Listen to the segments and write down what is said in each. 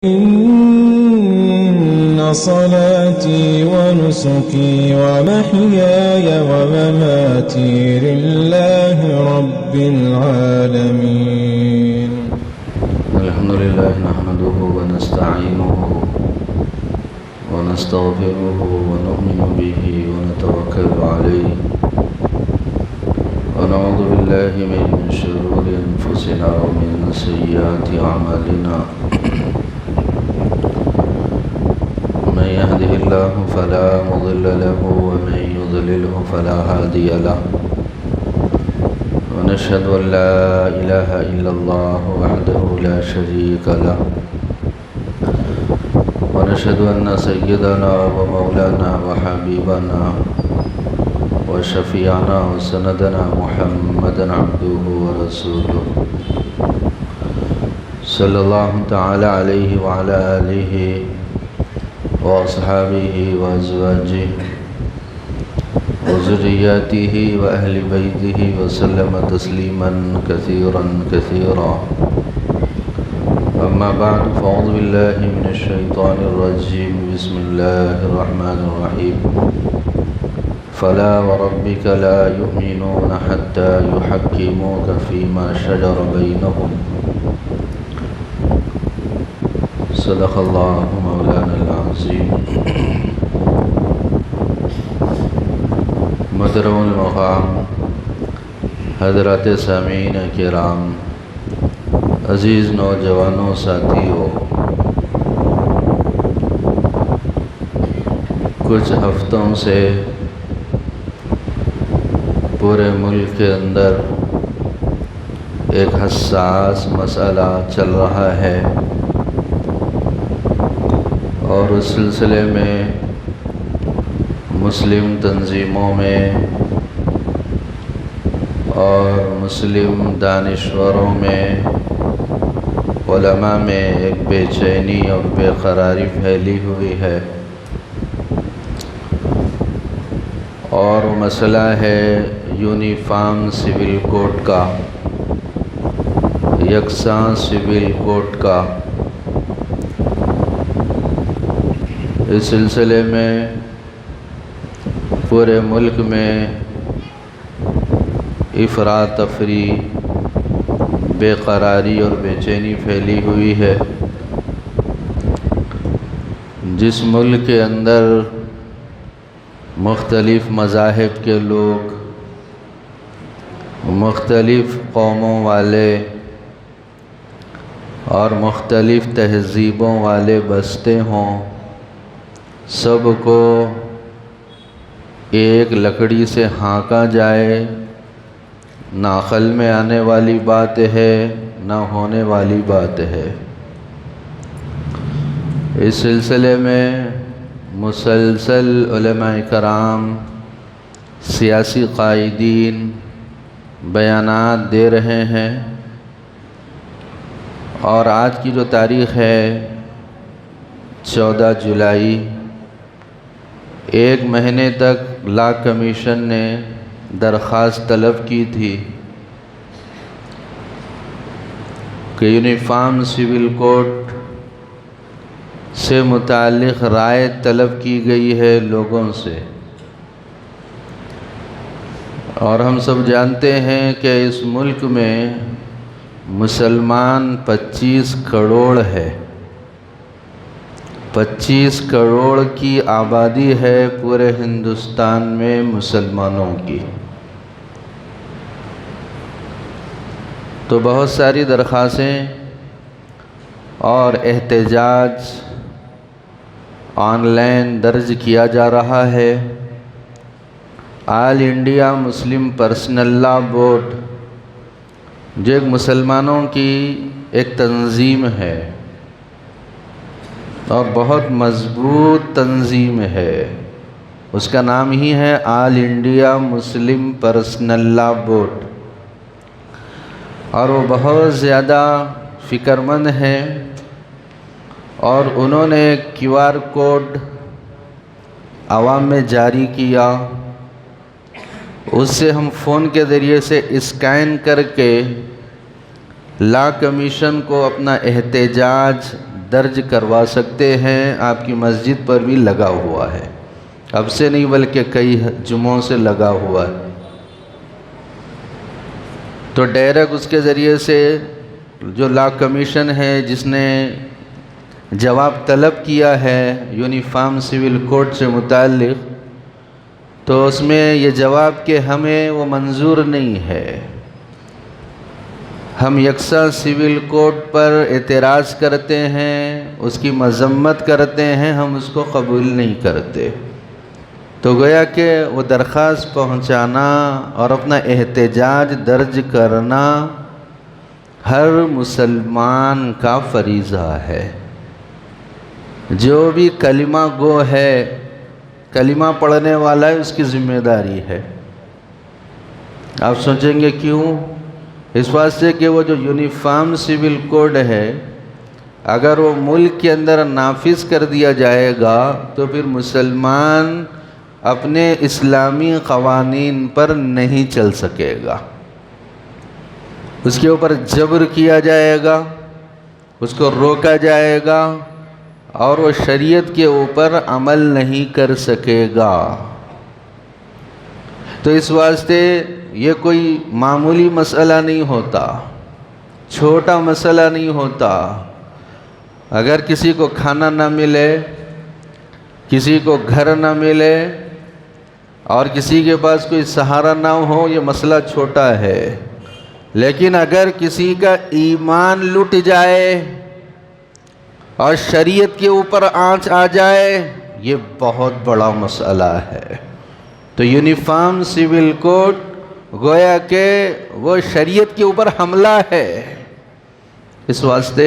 إن صلاتي ونسكي ومحياي ومماتي لله رب العالمين. الحمد لله نحمده ونستعينه ونستغفره ونؤمن به ونتوكل عليه ونعوذ بالله من شرور أنفسنا ومن سيئات أعمالنا. من يهده الله فلا مضل له ومن يضلله فلا هادي له. ونشهد أن لا إله إلا الله وحده لا شريك له. ونشهد أن سيدنا ومولانا وحبيبنا وشفيعنا وسندنا محمدا عبده ورسوله صلى الله تعالى عليه وعلى آله وأصحابه وأزواجه وذرياته وأهل بيته وسلم تسليما كثيرا كثيرا. أما بعد فأعوذ بالله من الشيطان الرجيم. بسم الله الرحمن الرحيم. فلا وربك لا يؤمنون حتى يحكموك فيما شجر بينهم. صدق الله مولانا العظيم. محترم المقام حضرات سامعین کرام، عزیز نوجوانوں، ساتھیوں، کچھ ہفتوں سے پورے ملک کے اندر ایک حساس مسئلہ چل رہا ہے، اور اس سلسلے میں مسلم تنظیموں میں اور مسلم دانشوروں میں، علماء میں ایک بے چینی اور بے قراری پھیلی ہوئی ہے، اور مسئلہ ہے یونیفارم سول کوڈ کا، یکساں سول کوڈ کا۔ اس سلسلے میں پورے ملک میں افراتفری، بے قراری اور بے چینی پھیلی ہوئی ہے۔ جس ملک کے اندر مختلف مذاہب کے لوگ، مختلف قوموں والے اور مختلف تہذیبوں والے بستے ہوں، سب کو ایک لکڑی سے ہانکا جائے، نہ عقل میں آنے والی بات ہے، نہ ہونے والی بات ہے۔ اس سلسلے میں مسلسل علماء کرام، سیاسی قائدین بیانات دے رہے ہیں، اور آج کی جو تاریخ ہے 14 جولائی، ایک مہینے تک لا کمیشن نے درخواست طلب کی تھی کہ یونیفارم سول کوڈ سے متعلق رائے طلب کی گئی ہے لوگوں سے، اور ہم سب جانتے ہیں کہ اس ملک میں مسلمان 25 کروڑ ہے، 25 کروڑ کی آبادی ہے پورے ہندوستان میں مسلمانوں کی۔ تو بہت ساری درخواستیں اور احتجاج آن لائن درج کیا جا رہا ہے۔ آل انڈیا مسلم پرسنل لا بورڈ، جو ایک مسلمانوں کی ایک تنظیم ہے اور بہت مضبوط تنظیم ہے، اس کا نام ہی ہے آل انڈیا مسلم پرسنل لا بورڈ، اور وہ بہت زیادہ فکر مند ہیں، اور انہوں نے QR کوڈ عوام میں جاری کیا، اس سے ہم فون کے ذریعے سے اسکین کر کے لا کمیشن کو اپنا احتجاج درج کروا سکتے ہیں، آپ کی مسجد پر بھی لگا ہوا ہے، اب سے نہیں بلکہ کئی جمعوں سے لگا ہوا ہے۔ تو ڈائریکٹ اس کے ذریعے سے جو لا کمیشن ہے جس نے جواب طلب کیا ہے یونیفارم سول کوڈ سے متعلق، تو اس میں یہ جواب کہ ہمیں وہ منظور نہیں ہے، ہم یکساں سول کوڈ پر اعتراض کرتے ہیں، اس کی مذمت کرتے ہیں، ہم اس کو قبول نہیں کرتے۔ تو گویا کہ وہ درخواست پہنچانا اور اپنا احتجاج درج کرنا ہر مسلمان کا فریضہ ہے۔ جو بھی کلمہ گو ہے، کلمہ پڑھنے والا ہے، اس کی ذمہ داری ہے۔ آپ سوچیں گے کیوں؟ اس واسطے کہ وہ جو یونیفارم سول کوڈ ہے، اگر وہ ملک کے اندر نافذ کر دیا جائے گا تو پھر مسلمان اپنے اسلامی قوانین پر نہیں چل سکے گا، اس کے اوپر جبر کیا جائے گا، اس کو روکا جائے گا اور وہ شریعت کے اوپر عمل نہیں کر سکے گا۔ تو اس واسطے یہ کوئی معمولی مسئلہ نہیں ہوتا، چھوٹا مسئلہ نہیں ہوتا۔ اگر کسی کو کھانا نہ ملے، کسی کو گھر نہ ملے اور کسی کے پاس کوئی سہارا نہ ہو، یہ مسئلہ چھوٹا ہے، لیکن اگر کسی کا ایمان لٹ جائے اور شریعت کے اوپر آنچ آ جائے، یہ بہت بڑا مسئلہ ہے۔ تو یونیفارم سول کوڈ گویا کہ وہ شریعت کے اوپر حملہ ہے۔ اس واسطے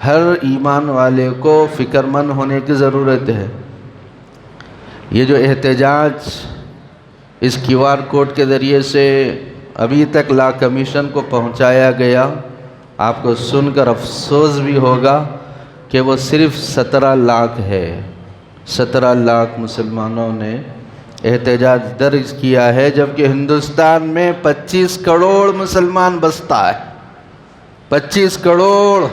ہر ایمان والے کو فکر مند ہونے کی ضرورت ہے۔ یہ جو احتجاج اس کیو آر کوڈ کے ذریعے سے ابھی تک لا کمیشن کو پہنچایا گیا، آپ کو سن کر افسوس بھی ہوگا کہ وہ صرف 17 لاکھ ہے۔ 17 لاکھ مسلمانوں نے احتجاج درج کیا ہے، جبکہ ہندوستان میں 25 کروڑ مسلمان بستا ہے۔ 25 کروڑ،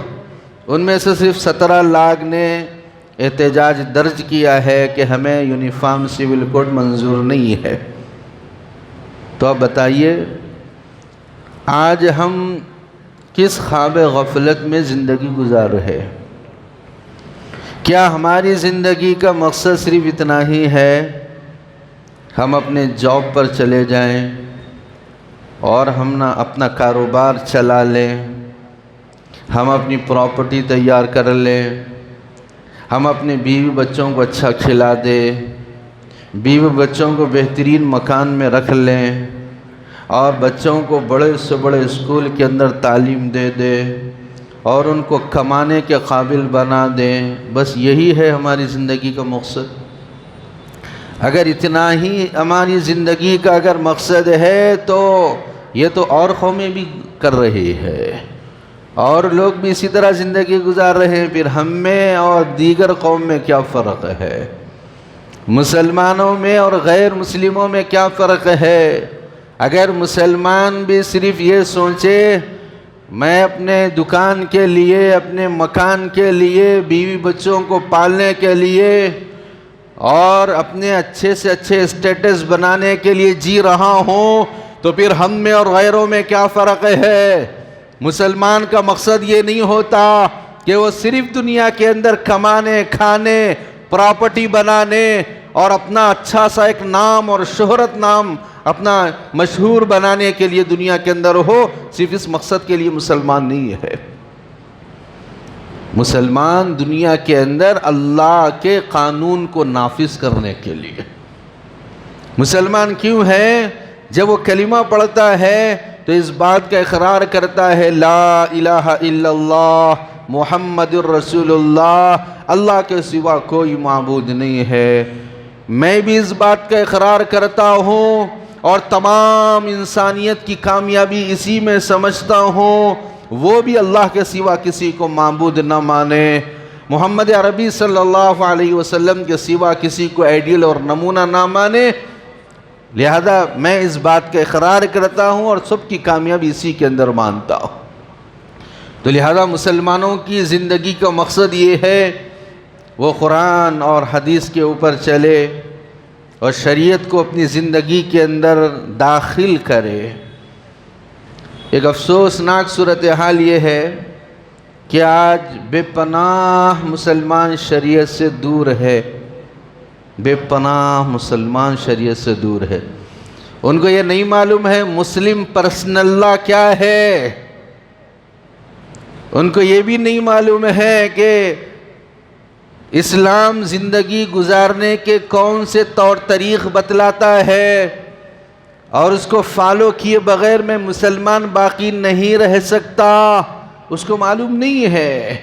ان میں سے صرف 17 لاکھ نے احتجاج درج کیا ہے کہ ہمیں یونیفارم سول کوڈ منظور نہیں ہے۔ تو اب بتائیے، آج ہم کس خواب غفلت میں زندگی گزار رہے ہیں؟ کیا ہماری زندگی کا مقصد صرف اتنا ہی ہے ہم اپنے جاب پر چلے جائیں اور ہم نہ اپنا کاروبار چلا لیں، ہم اپنی پراپرٹی تیار کر لیں، ہم اپنے بیوی بچوں کو اچھا کھلا دیں، بیوی بچوں کو بہترین مکان میں رکھ لیں اور بچوں کو بڑے سے بڑے اسکول کے اندر تعلیم دے دیں اور ان کو کمانے کے قابل بنا دیں؟ بس یہی ہے ہماری زندگی کا مقصد؟ اگر اتنا ہی ہماری زندگی کا اگر مقصد ہے تو یہ تو اور قومیں بھی کر رہی ہے، اور لوگ بھی اسی طرح زندگی گزار رہے ہیں، پھر ہم میں اور دیگر قوم میں کیا فرق ہے؟ مسلمانوں میں اور غیر مسلموں میں کیا فرق ہے؟ اگر مسلمان بھی صرف یہ سوچے میں اپنے دکان کے لیے، اپنے مکان کے لیے، بیوی بچوں کو پالنے کے لیے اور اپنے اچھے سے اچھے اسٹیٹس بنانے کے لیے جی رہا ہوں، تو پھر ہم میں اور غیروں میں کیا فرق ہے؟ مسلمان کا مقصد یہ نہیں ہوتا کہ وہ صرف دنیا کے اندر کمانے، کھانے، پراپرٹی بنانے اور اپنا اچھا سا ایک نام اور شہرت نام اپنا مشہور بنانے کے لیے دنیا کے اندر ہو، صرف اس مقصد کے لیے مسلمان نہیں ہے۔ مسلمان دنیا کے اندر اللہ کے قانون کو نافذ کرنے کے لیے۔ مسلمان کیوں ہے؟ جب وہ کلمہ پڑھتا ہے تو اس بات کا اقرار کرتا ہے لا الہ الا اللہ محمد الرسول اللہ، اللہ کے سوا کوئی معبود نہیں ہے۔ میں بھی اس بات کا اقرار کرتا ہوں اور تمام انسانیت کی کامیابی اسی میں سمجھتا ہوں، وہ بھی اللہ کے سوا کسی کو معبود نہ مانے، محمد عربی صلی اللہ علیہ وسلم کے سوا کسی کو آئیڈیل اور نمونہ نہ مانے، لہذا میں اس بات کا اقرار کرتا ہوں اور سب کی کامیابی اسی کے اندر مانتا ہوں۔ تو لہذا مسلمانوں کی زندگی کا مقصد یہ ہے وہ قرآن اور حدیث کے اوپر چلے اور شریعت کو اپنی زندگی کے اندر داخل کرے۔ ایک افسوسناک صورتحال یہ ہے کہ آج بے پناہ مسلمان شریعت سے دور ہے، بے پناہ مسلمان شریعت سے دور ہے۔ ان کو یہ نہیں معلوم ہے مسلم پرسنل لا کیا ہے، ان کو یہ بھی نہیں معلوم ہے کہ اسلام زندگی گزارنے کے کون سے طور طریق بتلاتا ہے، اور اس کو فالو کیے بغیر میں مسلمان باقی نہیں رہ سکتا، اس کو معلوم نہیں ہے۔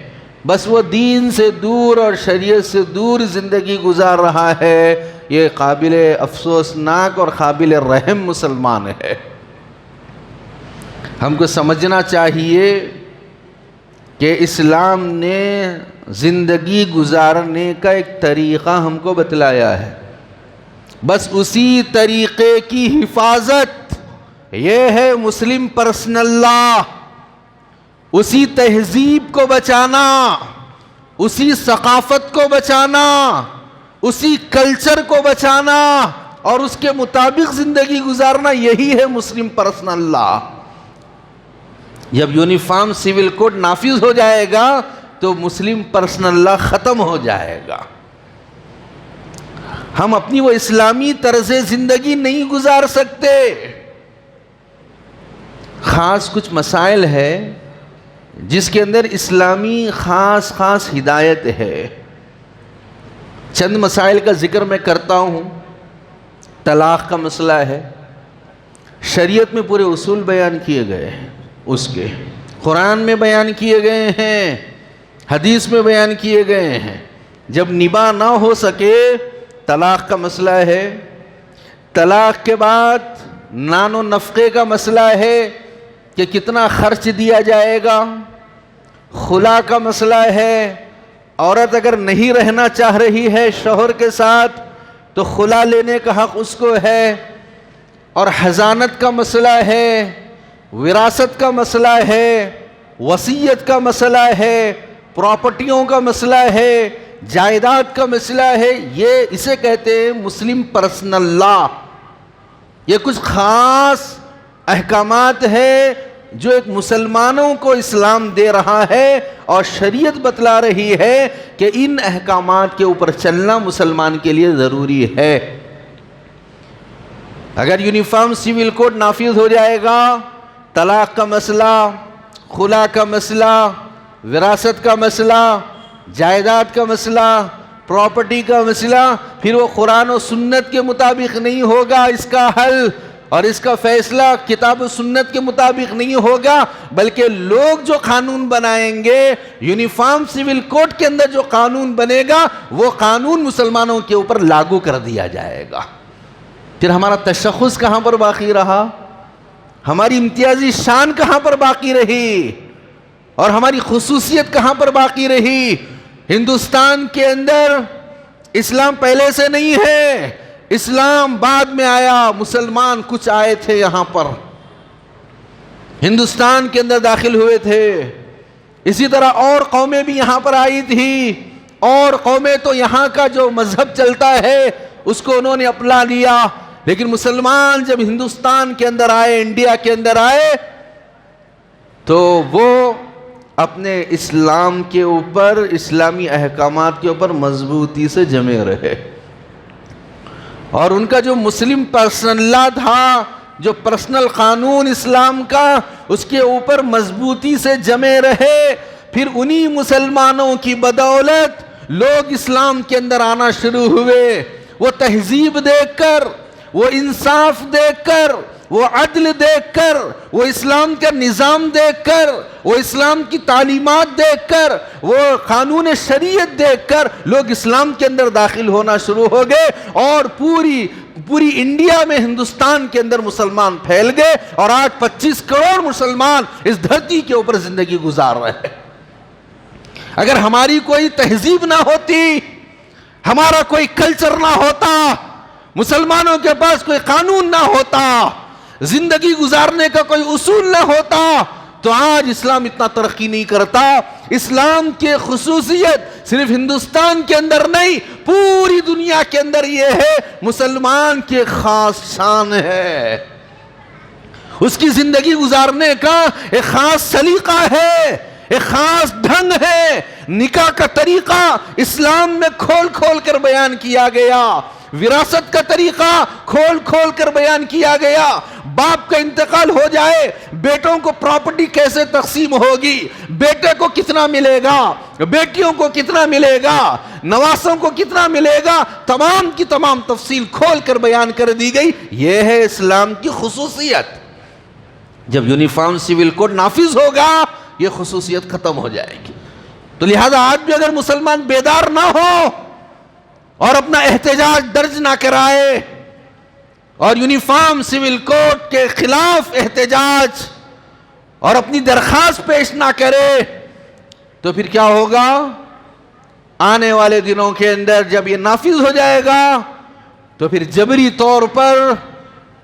بس وہ دین سے دور اور شریعت سے دور زندگی گزار رہا ہے۔ یہ قابل افسوسناک اور قابل رحم مسلمان ہے۔ ہم کو سمجھنا چاہیے کہ اسلام نے زندگی گزارنے کا ایک طریقہ ہم کو بتلایا ہے، بس اسی طریقے کی حفاظت یہ ہے مسلم پرسنل لا۔ اسی تہذیب کو بچانا، اسی ثقافت کو بچانا، اسی کلچر کو بچانا اور اس کے مطابق زندگی گزارنا، یہی ہے مسلم پرسنل لا۔ جب یونیفارم سول کوڈ نافذ ہو جائے گا تو مسلم پرسنل لا ختم ہو جائے گا۔ ہم اپنی وہ اسلامی طرز زندگی نہیں گزار سکتے۔ خاص کچھ مسائل ہے جس کے اندر اسلامی خاص ہدایت ہے۔ چند مسائل کا ذکر میں کرتا ہوں۔ طلاق کا مسئلہ ہے، شریعت میں پورے اصول بیان کیے گئے ہیں، اس کے قرآن میں بیان کیے گئے ہیں، حدیث میں بیان کیے گئے ہیں۔ جب نباہ نہ ہو سکے طلاق کا مسئلہ ہے، طلاق کے بعد نان و نفقے کا مسئلہ ہے کہ کتنا خرچ دیا جائے گا، خلا کا مسئلہ ہے، عورت اگر نہیں رہنا چاہ رہی ہے شوہر کے ساتھ تو خلا لینے کا حق اس کو ہے، اور حضانت کا مسئلہ ہے، وراثت کا مسئلہ ہے، وصیت کا مسئلہ ہے، پراپرٹیوں کا مسئلہ ہے، جائیداد کا مسئلہ ہے۔ یہ اسے کہتے ہیں مسلم پرسنل لا۔ یہ کچھ خاص احکامات ہیں جو ایک مسلمانوں کو اسلام دے رہا ہے، اور شریعت بتلا رہی ہے کہ ان احکامات کے اوپر چلنا مسلمان کے لیے ضروری ہے۔ اگر یونیفارم سول کوڈ نافذ ہو جائے گا، طلاق کا مسئلہ، خلا کا مسئلہ، وراثت کا مسئلہ، جائیداد کا مسئلہ، پراپرٹی کا مسئلہ، پھر وہ قرآن و سنت کے مطابق نہیں ہوگا اس کا حل، اور اس کا فیصلہ کتاب و سنت کے مطابق نہیں ہوگا، بلکہ لوگ جو قانون بنائیں گے، یونیفارم سول کوڈ کے اندر جو قانون بنے گا وہ قانون مسلمانوں کے اوپر لاگو کر دیا جائے گا۔ پھر ہمارا تشخص کہاں پر باقی رہا، ہماری امتیازی شان کہاں پر باقی رہی، اور ہماری خصوصیت کہاں پر باقی رہی؟ ہندوستان کے اندر اسلام پہلے سے نہیں ہے، اسلام بعد میں آیا، مسلمان کچھ آئے تھے یہاں پر، ہندوستان کے اندر داخل ہوئے تھے۔ اسی طرح اور قومیں بھی یہاں پر آئی تھی، اور قومیں تو یہاں کا جو مذہب چلتا ہے اس کو انہوں نے اپنا لیا، لیکن مسلمان جب ہندوستان کے اندر آئے، انڈیا کے اندر آئے، تو وہ اپنے اسلام کے اوپر، اسلامی احکامات کے اوپر مضبوطی سے جمے رہے، اور ان کا جو مسلم پرسنل لا تھا، جو پرسنل قانون اسلام کا، اس کے اوپر مضبوطی سے جمے رہے۔ پھر انہی مسلمانوں کی بدولت لوگ اسلام کے اندر آنا شروع ہوئے۔ وہ تہذیب دیکھ کر، وہ انصاف دیکھ کر، وہ عدل دیکھ کر، وہ اسلام کا نظام دیکھ کر، وہ اسلام کی تعلیمات دیکھ کر، وہ قانون شریعت دیکھ کر لوگ اسلام کے اندر داخل ہونا شروع ہو گئے، اور پوری انڈیا میں، ہندوستان کے اندر مسلمان پھیل گئے، اور آج 25 کروڑ مسلمان اس دھرتی کے اوپر زندگی گزار رہے ہیں۔ اگر ہماری کوئی تہذیب نہ ہوتی، ہمارا کوئی کلچر نہ ہوتا، مسلمانوں کے پاس کوئی قانون نہ ہوتا، زندگی گزارنے کا کوئی اصول نہ ہوتا، تو آج اسلام اتنا ترقی نہیں کرتا. اسلام کی خصوصیت صرف ہندوستان کے اندر نہیں، پوری دنیا کے اندر یہ ہے، مسلمان کی خاص شان ہے. اس کی زندگی گزارنے کا ایک خاص سلیقہ ہے، ایک خاص ڈھنگ ہے. نکاح کا طریقہ اسلام میں کھول کھول کر بیان کیا گیا، وراثت کا طریقہ کھول کھول کر بیان کیا گیا. باپ کا انتقال ہو جائے، بیٹوں کو پراپرٹی کیسے تقسیم ہوگی، بیٹے کو کتنا ملے گا، بیٹیوں کو کتنا ملے گا، نواسوں کو کتنا ملے گا، تمام کی تمام تفصیل کھول کر بیان کر دی گئی. یہ ہے اسلام کی خصوصیت. جب یونیفارم سول کوڈ نافذ ہوگا یہ خصوصیت ختم ہو جائے گی. تو لہذا آج بھی اگر مسلمان بیدار نہ ہو اور اپنا احتجاج درج نہ کرائے اور یونیفارم سول کوڈ کے خلاف احتجاج اور اپنی درخواست پیش نہ کرے تو پھر کیا ہوگا؟ آنے والے دنوں کے اندر جب یہ نافذ ہو جائے گا تو پھر جبری طور پر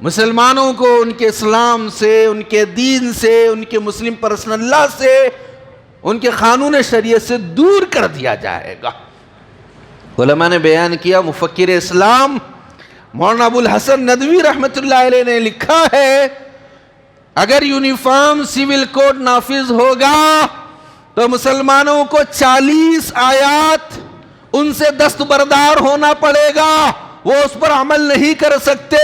مسلمانوں کو ان کے اسلام سے، ان کے دین سے، ان کے مسلم پرسنل لا سے، ان کے قانون شریعت سے دور کر دیا جائے گا. علماء نے بیان کیا، مفکر اسلام مولانا ابو الحسن ندوی رحمۃ اللہ علیہ نے لکھا ہے، اگر یونیفارم سول کوڈ نافذ ہوگا تو مسلمانوں کو 40 آیات ان سے دستبردار ہونا پڑے گا، وہ اس پر عمل نہیں کر سکتے.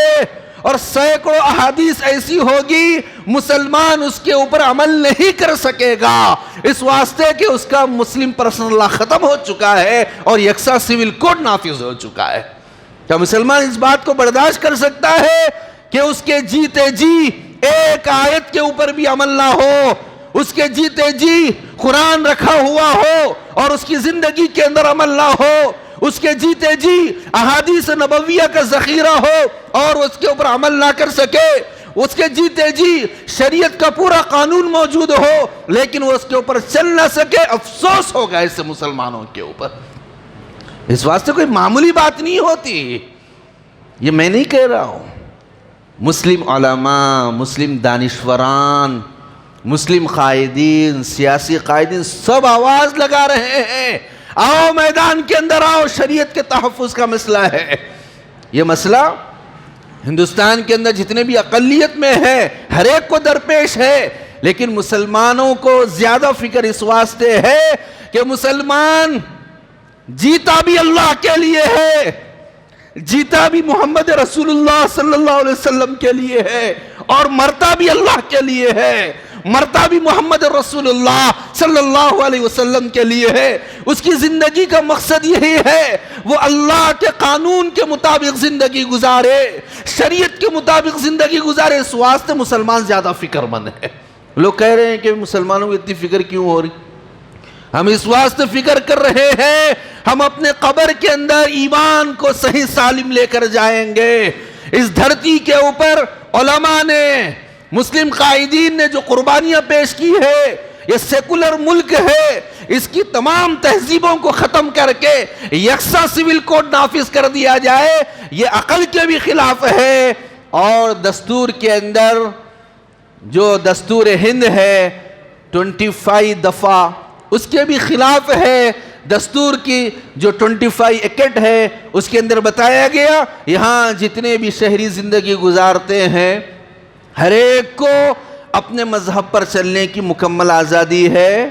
اور سینکڑوں احادیث ایسی ہوگی مسلمان اس کے اوپر عمل نہیں کر سکے گا، اس واسطے کہ اس کا مسلم پرسنل لا ختم ہو چکا ہے اور یکساں سول کوڈ نافذ ہو چکا ہے. کیا مسلمان اس بات کو برداشت کر سکتا ہے کہ اس کے جیتے جی ایک آیت کے اوپر بھی عمل نہ ہو، اس کے جیتے جی قرآن رکھا ہوا ہو اور اس کی زندگی کے اندر عمل نہ ہو، اس کے جیتے جی احادیث نبویہ کا ذخیرہ ہو اور اس کے اوپر عمل نہ کر سکے، اس کے جیتے جی شریعت کا پورا قانون موجود ہو لیکن وہ اس کے اوپر چل نہ سکے؟ افسوس ہوگا اس سے مسلمانوں کے اوپر. اس واسطے کوئی معمولی بات نہیں ہوتی، یہ میں نہیں کہہ رہا ہوں. مسلم علماء، مسلم دانشوران، مسلم قائدین، سیاسی قائدین سب آواز لگا رہے ہیں، آؤ میدان کے اندر آؤ، شریعت کے تحفظ کا مسئلہ ہے. یہ مسئلہ ہندوستان کے اندر جتنے بھی اقلیت میں ہے ہر ایک کو درپیش ہے، لیکن مسلمانوں کو زیادہ فکر اس واسطے ہے کہ مسلمان جیتا بھی اللہ کے لیے ہے، جیتا بھی محمد رسول اللہ صلی اللہ علیہ وسلم کے لیے ہے، اور مرتا بھی اللہ کے لیے ہے، مرتا بھی محمد رسول اللہ صلی اللہ علیہ وسلم کے لیے ہے. اس کی زندگی کا مقصد یہی ہے وہ اللہ کے قانون کے مطابق زندگی گزارے، شریعت کے مطابق زندگی گزارے. اس واسطے مسلمان زیادہ فکر مند ہے. لوگ کہہ رہے ہیں کہ مسلمانوں کو اتنی فکر کیوں ہو رہی؟ ہم اس واسطے فکر کر رہے ہیں ہم اپنے قبر کے اندر ایمان کو صحیح سالم لے کر جائیں گے. اس دھرتی کے اوپر علماء نے، مسلم قائدین نے جو قربانیاں پیش کی ہے، یہ سیکولر ملک ہے، اس کی تمام تہذیبوں کو ختم کر کے یکساں سول کوڈ نافذ کر دیا جائے، یہ عقل کے بھی خلاف ہے. اور دستور کے اندر جو دستور ہند ہے 25 دفعہ اس کے بھی خلاف ہے. دستور کی جو 25 ایکٹ ہے اس کے اندر بتایا گیا یہاں جتنے بھی شہری زندگی گزارتے ہیں ہر ایک کو اپنے مذہب پر چلنے کی مکمل آزادی ہے،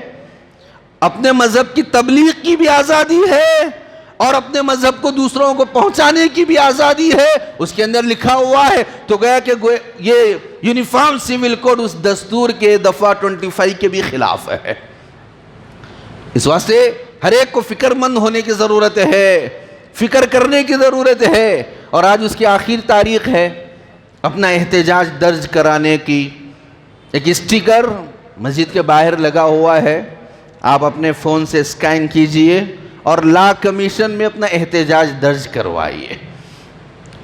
اپنے مذہب کی تبلیغ کی بھی آزادی ہے اور اپنے مذہب کو دوسروں کو پہنچانے کی بھی آزادی ہے. اس کے اندر لکھا ہوا ہے. تو گویا کہ یہ یونیفارم سول کوڈ اس دستور کے دفعہ 25 کے بھی خلاف ہے. اس واسطے ہر ایک کو فکر مند ہونے کی ضرورت ہے، فکر کرنے کی ضرورت ہے. اور آج اس کی آخر تاریخ ہے اپنا احتجاج درج کرانے کی. ایک اسٹیکر مسجد کے باہر لگا ہوا ہے، آپ اپنے فون سے اسکین کیجئے اور لا کمیشن میں اپنا احتجاج درج کروائیے.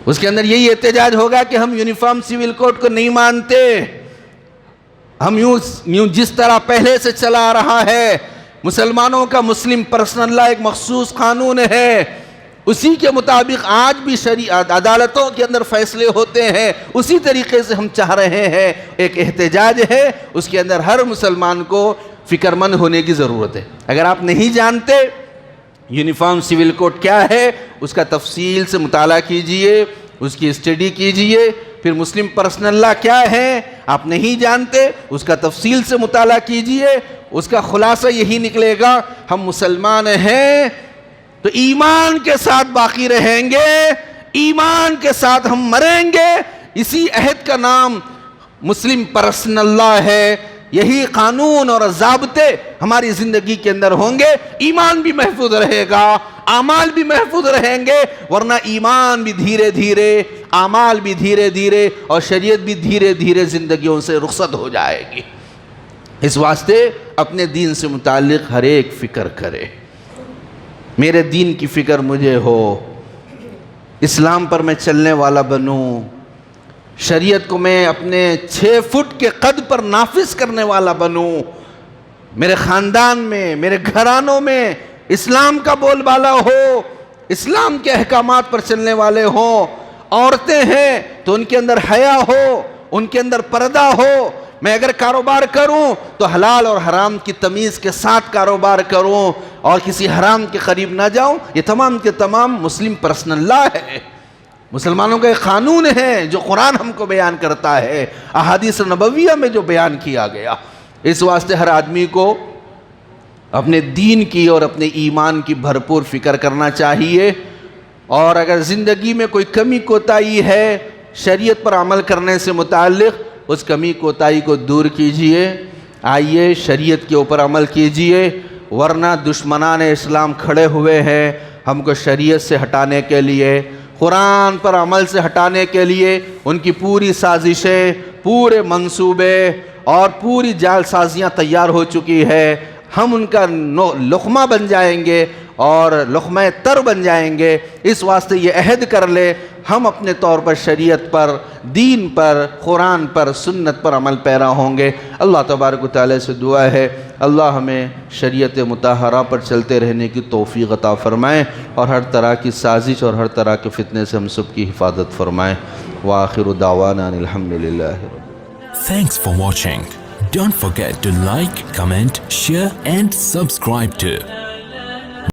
اس کے اندر یہی احتجاج ہوگا کہ ہم یونیفارم سول کوڈ کو نہیں مانتے، ہم یوں جس طرح پہلے سے چلا رہا ہے مسلمانوں کا مسلم پرسنل لا ایک مخصوص قانون ہے، اسی کے مطابق آج بھی شریعت عدالتوں کے اندر فیصلے ہوتے ہیں، اسی طریقے سے ہم چاہ رہے ہیں ایک احتجاج ہے، اس کے اندر ہر مسلمان کو فکر مند ہونے کی ضرورت ہے۔ اگر آپ نہیں جانتے یونیفارم سول کوڈ کیا ہے، اس کا تفصیل سے مطالعہ کیجئے، اس کی اسٹڈی کیجئے۔ پھر مسلم پرسنل لا کیا ہے آپ نہیں جانتے، اس کا تفصیل سے مطالعہ کیجئے، اس کا خلاصہ یہی نکلے گا ہم مسلمان ہیں تو ایمان کے ساتھ باقی رہیں گے، ایمان کے ساتھ ہم مریں گے۔ اسی عہد کا نام مسلم پرسنل لا ہے۔ یہی قانون اور ضابطے ہماری زندگی کے اندر ہوں گے، ایمان بھی محفوظ رہے گا، اعمال بھی محفوظ رہیں گے، ورنہ ایمان بھی دھیرے دھیرے، اعمال بھی دھیرے دھیرے اور شریعت بھی دھیرے دھیرے زندگیوں سے رخصت ہو جائے گی۔ اس واسطے اپنے دین سے متعلق ہر ایک فکر کرے، میرے دین کی فکر مجھے ہو، اسلام پر میں چلنے والا بنوں، شریعت کو میں اپنے 6 فٹ کے قد پر نافذ کرنے والا بنوں، میرے خاندان میں، میرے گھرانوں میں اسلام کا بول بالا ہو، اسلام کے احکامات پر چلنے والے ہوں۔ عورتیں ہیں تو ان کے اندر حیا ہو، ان کے اندر پردہ ہو۔ میں اگر کاروبار کروں تو حلال اور حرام کی تمیز کے ساتھ کاروبار کروں اور کسی حرام کے قریب نہ جاؤں۔ یہ تمام کے تمام مسلم پرسنل لا ہے، مسلمانوں کا ایک قانون ہے جو قرآن ہم کو بیان کرتا ہے، احادیث نبویہ میں جو بیان کیا گیا۔ اس واسطے ہر آدمی کو اپنے دین کی اور اپنے ایمان کی بھرپور فکر کرنا چاہیے، اور اگر زندگی میں کوئی کمی کوتاہی ہے شریعت پر عمل کرنے سے متعلق، اس کمی کوتاہی کو دور کیجئے، آئیے شریعت کے اوپر عمل کیجئے، ورنہ دشمنان اسلام کھڑے ہوئے ہیں ہم کو شریعت سے ہٹانے کے لیے، قرآن پر عمل سے ہٹانے کے لیے۔ ان کی پوری سازشیں، پورے منصوبے اور پوری جال سازیاں تیار ہو چکی ہے۔ ہم ان کا لقمہ بن جائیں گے اور لقمہ تر بن جائیں گے۔ اس واسطے یہ عہد کر لے ہم اپنے طور پر شریعت پر، دین پر، قرآن پر، سنت پر عمل پیرا ہوں گے۔ اللہ تبارک و تعالیٰ سے دعا ہے اللہ ہمیں شریعت مطہرہ پر چلتے رہنے کی توفیق عطا فرمائیں اور ہر طرح کی سازش اور ہر طرح کے فتنے سے ہم سب کی حفاظت فرمائیں۔ وآخر دعوانا ان الحمدللہ۔ Thanks for watching. Don't forget to like, comment, share and subscribe to